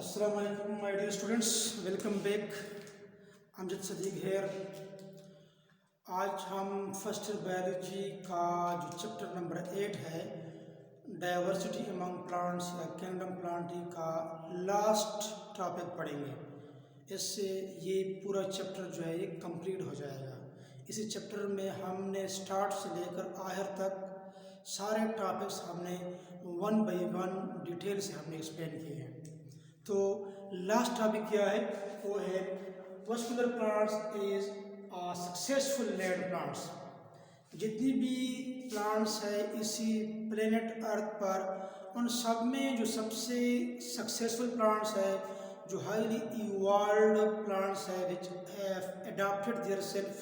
Assalamu alaikum my dear students, welcome back. Amjad Sadiq here. आज हम first biology का जो चैप्टर नंबर 8 है डाइवर्सिटी अमंग प्लांट्स या किंगडम प्लांटी का लास्ट टॉपिक पढ़ेंगे। इससे ये पूरा चैप्टर जो है ये कंप्लीट हो जाएगा। इसी चैप्टर में हमने स्टार्ट से लेकर आखिर तक सारे टॉपिक्स हमने वन बाय वन डिटेल से हमने एक्सप्लेन किए हैं। तो लास्ट टॉपिक क्या है, वो है vascular plants is successful land plants. जितनी भी प्लांट्स है इसी प्लेनेट अर्थ पर, उन सब में जो सबसे सक्सेसफुल प्लांट्स है, जो हाईली इवॉल्व्ड प्लांट्स है which have adopted their self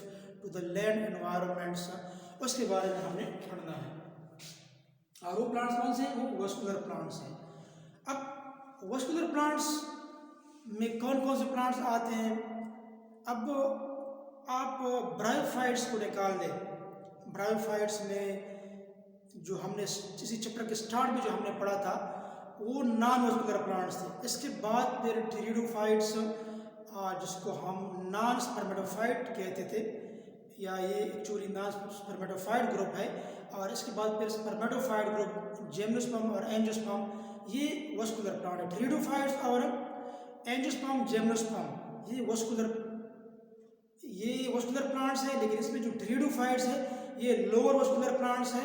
to the land environments, उसके बारे में हमने पढ़ना है। और वो प्लांट्स कौन से हैं? वो वस्कुलर प्लांट्स हैं। अब वस्कुलर प्लांट्स में कौन कौन से प्लांट्स आते हैं? अब आप ब्रायोफाइट्स को निकाल दें। ब्रायोफाइट्स में जो हमने इसी चैप्टर के स्टार्ट में जो हमने पढ़ा था वो नॉन वस्कुलर प्लांट्स थे। इसके बाद फिर टेरिडोफाइट्स, जिसको हम नॉन स्पर्मेटोफाइट कहते थे, या ये एक्चुअली नॉन स्पर्मेटोफाइट ग्रुप है। और इसके बाद फिर स्पर्मेटोफाइट ग्रुप, जिम्नोस्पर्म और एंजियोस्पर्म, ये वस्कुलर प्लांट है। टेरिडोफाइट्स और एंजियोस्पर्म, जिम्नोस्पर्म ये वस्कुलर प्लांट्स है। लेकिन इसमें जो टेरिडोफाइट्स है ये लोअर वस्कुलर प्लांट्स है,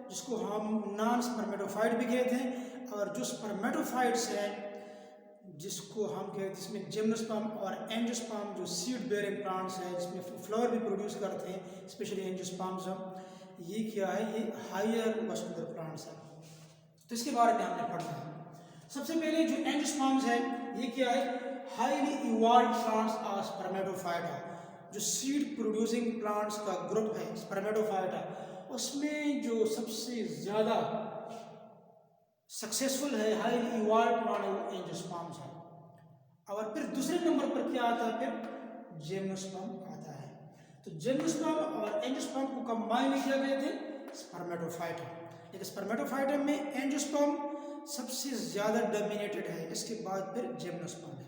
जिसको हम नॉन स्पर्मेटोफाइट भी कहते हैं। और जो स्पर्मेटोफाइट्स है जिसको हम कहते हैं, जिसमें जिम्नोस्पर्म और एंजियोस्पर्म जो सीड बेयरिंग प्लांट्स हैं, जिसमें फ्लावर भी प्रोड्यूस करते हैं, स्पेशली एंजियोस्पर्म्स, ये क्या है, ये हायर वस्कुलर प्लांट्स है। तो इसके बारे में हमने पढ़ना है। सबसे पहले जो एंजियोस्पर्म्स है ये क्या है, हाईली इवॉल्व्ड प्लांट्स और स्पर्मेटोफाइट है। जो सीड प्रोड्यूसिंग प्लांट्स का ग्रुप है स्पर्मेटोफाइट है, उसमें जो सबसे ज़्यादा सक्सेसफुल है हाईली इवॉल्व्ड प्लांट एंजियोस्पर्म्स है। और फिर दूसरे नंबर पर क्या आता है, फिर जिम्नोस्पर्म आता है। तो जिम्नोस्पर्म और एंजियोस्पर्म को कंबाइन किया गए थे स्पर्मेटोफाइट है। लेकिन स्पर्मेटोफाइट में एंजियोस्पर्म सबसे ज़्यादा डोमिनेटेड है, इसके बाद फिर जिम्नोस्पर्म है।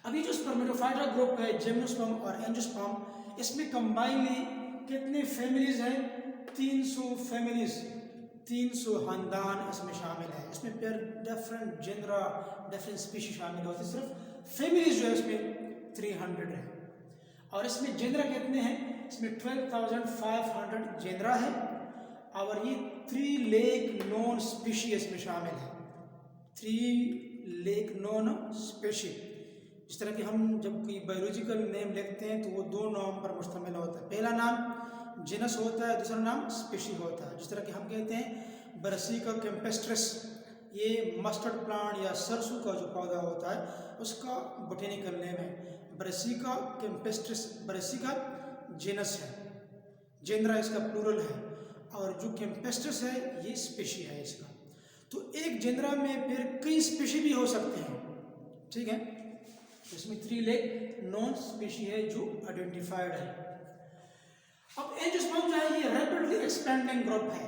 अभी जो स्पर्मेटोफाइट का ग्रुप है जिम्नोस्पर्म और एंजियोस्पर्म, इसमें कंबाइनली कितने फैमिलीज हैं? 300 फैमिलीज, 300 खानदान इसमें शामिल है। इसमें फिर डिफरेंट जेनरा, डिफरेंट स्पीशीज शामिल होती है। सिर्फ फैमिलीज जो है इसमें 300 है। और इसमें जेनरा कितने हैं? इसमें 12,500 जेनरा है। और ये 3 लेक नॉन स्पीशी इसमें शामिल है। 3 लेक नॉन स्पीशी। इस तरह कि हम जब कोई बायोलॉजिकल नेम लिखते हैं तो वो 2 नाम पर मुश्तमिल होता है। पहला नाम जीनस होता है, दूसरा नाम स्पीशी होता है। जिस तरह कि हम कहते हैं ब्रासिका कैम्पेस्ट्रिस, ये मस्टर्ड प्लांट या सरसों का जो पौधा होता है उसका बोटेनिकल नेम है ब्रासिका कैम्पेस्ट्रिस। ब्रासिका जीनस है, जेनरा इसका प्लूरल है, और जो कैम्पेस्ट्रिस है ये स्पीशी है इसका। तो एक जेनरा में फिर कई स्पीशी भी हो सकते हैं, ठीक है। इसमें 3 लेक नॉन स्पीशी है जो आइडेंटिफाइड है। अब एंजियोस्पर्म जो है ये रैपिडली एक्सपेंडिंग ग्रुप है।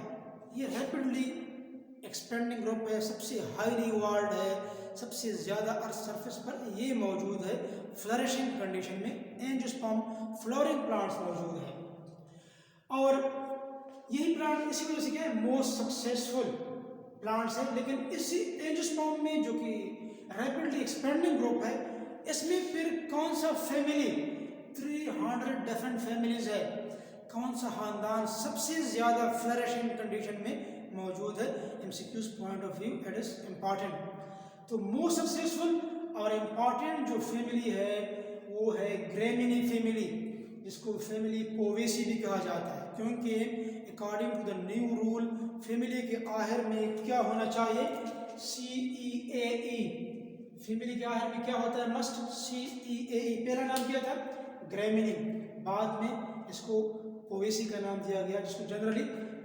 ये रैपिडली एक्सपेंडिंग ग्रुप है, सबसे हाईली इवॉल्व्ड है, सबसे ज़्यादा अर्थ सरफेस पर ये मौजूद है। फ्लरिशिंग कंडीशन में एंजियोस्पर्म फ्लोरिंग प्लांट्स मौजूद है। और यही प्लांट इसी वजह से क्या है, मोस्ट सक्सेसफुल प्लांट्स है। लेकिन इसी एंजियोस्पर्म में जो कि रैपिडली एक्सपेंडिंग ग्रुप है, इसमें फिर कौन सा फैमिली, 300 डिफरेंट फैमिलीज है, कौन सा खानदान सबसे ज़्यादा फ्लरिशिंग कंडीशन में मौजूद है? MCQs point of view it is important. तो मोस्ट सक्सेसफुल और इम्पॉर्टेंट जो फैमिली है वो है ग्रेमिनी फैमिली, जिसको फैमिली पोवेसी भी कहा जाता है। क्योंकि according to the new rule family के आखिर में क्या होना चाहिए? CEAE। फैमिली के आखिर में क्या होता है? Must CEAE। पहला नाम क्या था? ग्रेमिनी। बाद में इसको पोवेसी का नाम दिया गया, जिसको जनरली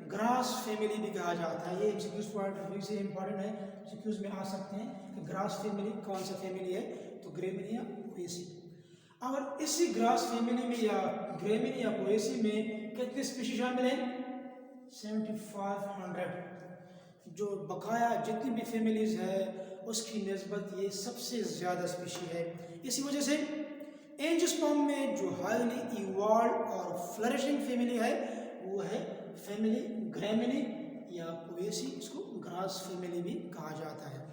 ग्रास फैमिली भी कहा जाता है। ये एमसीक्यूज पॉइंट ऑफ व्यू से इंपॉर्टेंट है, एमसीक्यूज में आ सकते हैं कि ग्रास फैमिली कौन सा फैमिली है, तो ग्रेमिनी या पोवेसी। और इसी ग्रास फैमिली में या ग्रेमिनी या पोवेसी में कितने स्पीशीज शामिल हैं? 7500। जो बकाया जितनी भी फैमिलीज है उसकी निस्बत ये सबसे ज़्यादा स्पीशी है। इसी वजह से एंजियोस्पर्म में जो हाईली इवॉल्व और फ्लरिशिंग फैमिली है वो है फैमिली ग्रैमिनी, या पोएसी, इसको ग्रास फैमिली भी कहा जाता है।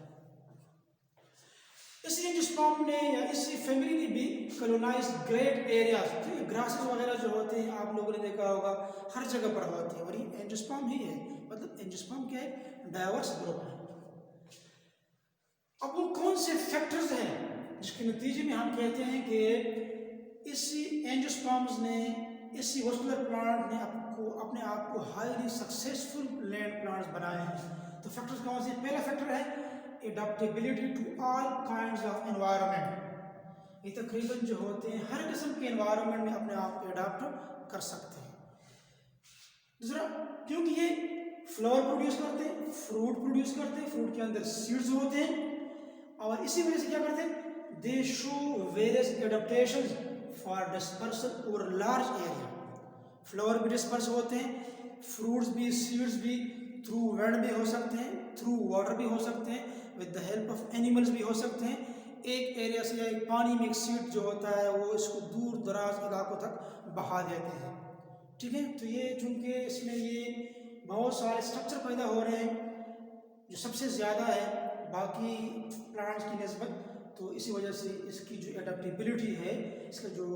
इस एंजियोस्पर्म ने या इसी फैमिली ने भी कॉलोनाइज ग्रेट एरियाज, ग्रासेस वगैरह जो होते हैं आप लोगों ने देखा होगा हर जगह पर होते हैं, और ये एंजियोस्पर्म ही है। मतलब एंजियोस्पर्म क्या है? डाइवर्स ग्रुप है। अब वो कौन से फैक्टर्स हैं जिसके नतीजे में हम कहते हैं कि इसी एंजियोस्पर्म्स ने, इसी वस्कुलर प्लांट ने अपने आप को हाईली सक्सेसफुल लैंड प्लांट्स बनाए हैं। तो फैक्टर्स कौन से? पहला फैक्टर है adaptability to all kinds of environment. ये तकरीबन जो होते हैं हर किस्म के एनवायरनमेंट में अपने आप को एडाप्ट कर सकते हैं। दूसरा, क्योंकि ये फ्लावर प्रोड्यूस करते हैं, फ्रूट प्रोड्यूस करते हैं, फ्रूट के अंदर सीड्स होते हैं, और इसी वजह से क्या करते हैं? दे show various adaptations for dispersal over large area. Flower भी डिस्पर्स होते हैं, फ्रूट्स भी, सीड्स भी थ्रू विंड भी हो सकते हैं, थ्रू वाटर भी हो सकते हैं, with the help of animals भी हो सकते हैं। एक एरिया से या एक पानी में एक सीड जो होता है वो इसको दूर दराज इलाकों तक बहा देते हैं। ठीक है, तो ये चूंकि इसमें ये बहुत सारे स्ट्रक्चर पैदा हो रहे हैं जो सबसे ज़्यादा है बाकी प्लांट्स की निस्बत, तो इसी वजह से इसकी जो एडाप्टेबिलिटी है, इसका जो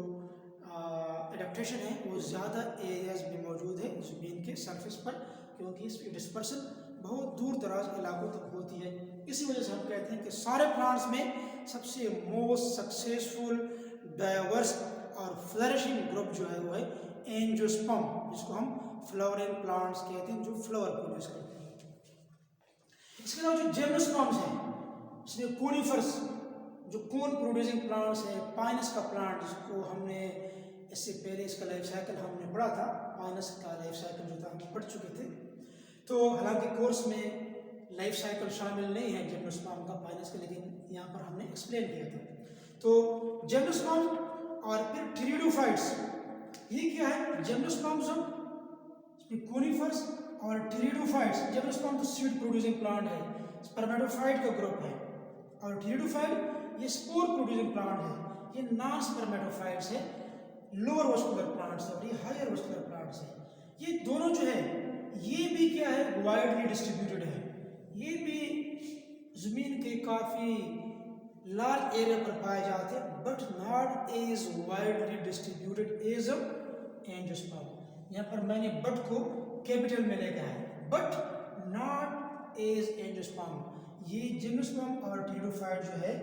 एडाप्टेशन है वो ज़्यादा एरियाज में मौजूद है ज़मीन के सरफेस पर, क्योंकि इसकी डिस्पर्सन बहुत दूर दराज इलाकों तक होती है। इसी वजह से हम कहते हैं कि सारे प्लांट्स में सबसे मोस्ट सक्सेसफुल, डाइवर्स और फ्लरिशिंग ग्रुप जो है वो है एंजियोस्पर्म, जिसको हम फ्लावरिंग प्लांट्स कहते हैं, जो फ्लावर प्रोड्यूस करते हैं। इसके अलावा जो जिम्नोस्पर्म्स हैं, इसमें कोनिफर्स, जो कोन प्रोड्यूसिंग प्लांट्स हैं, पाइनस का प्लांट जिसको हमने इससे पहले इसका लाइफ साइकिल हमने पढ़ा था, पाइनस का लाइफ साइकिल जो था हम पढ़ चुके थे। तो हालांकि कोर्स में लाइफ साइकिल शामिल नहीं है जिम्नोस्पर्म का, पाइनस का, लेकिन यहाँ पर हमने एक्सप्लेन किया था। तो जिम्नोस्पर्म और फिर टेरिडोफाइट्स, ये क्या है? जिम्नोस्पर्म कोनिफर्स और टेरिडोफाइट्स। जिम्नोस्पर्म तो सीड प्रोड्यूसिंग प्लांट है, स्पर्मेटोफाइट का ग्रुप है, और टेरिडोफाइट ये स्पोर प्रोड्यूसिंग प्लांट है, ये नॉन स्पर्मेटोफाइट्स है, लोअर वस्कुलर प्लांट्स है, और ये हायर वस्कुलर प्लांट्स है। ये दोनों जो है ये भी क्या है? वाइडली डिस्ट्रीब्यूटेड है। ये भी जमीन के काफ़ी लार्ज एरिया पर पाए जाते हैं, but not as widely distributed as angiosperm. यहाँ पर मैंने बट को कैपिटल में लिखा है, बट नॉट एज एंजियोस्पर्म। ये जिम्नोस्पर्म और टेरिडोफाइट जो है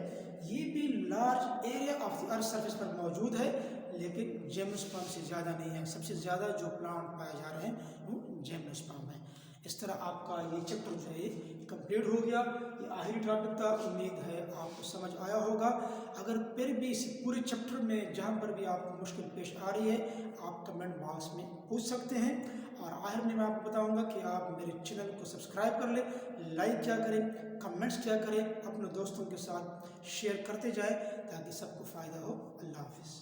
ये भी large area of the earth surface पर मौजूद है, लेकिन जिम्नोस्पर्म से ज़्यादा नहीं है। सबसे ज़्यादा जो प्लांट पाए जा रहे हैं वो जिम्नोस्पर्म है। इस तरह आपका ये चैप्टर जो है कंप्लीट हो गया। ये आखिरी टॉपिक था, उम्मीद है आपको समझ आया होगा। अगर फिर भी इस पूरे चैप्टर में जहाँ पर भी आपको मुश्किल पेश आ रही है आप कमेंट बॉक्स में पूछ सकते हैं। और आखिर में मैं आपको बताऊंगा कि आप मेरे चैनल को सब्सक्राइब कर लें, लाइक क्या करें, कमेंट्स क्या करें, अपने दोस्तों के साथ शेयर करते जाएं ताकि सबको फ़ायदा हो। अल्लाह हाफिज़।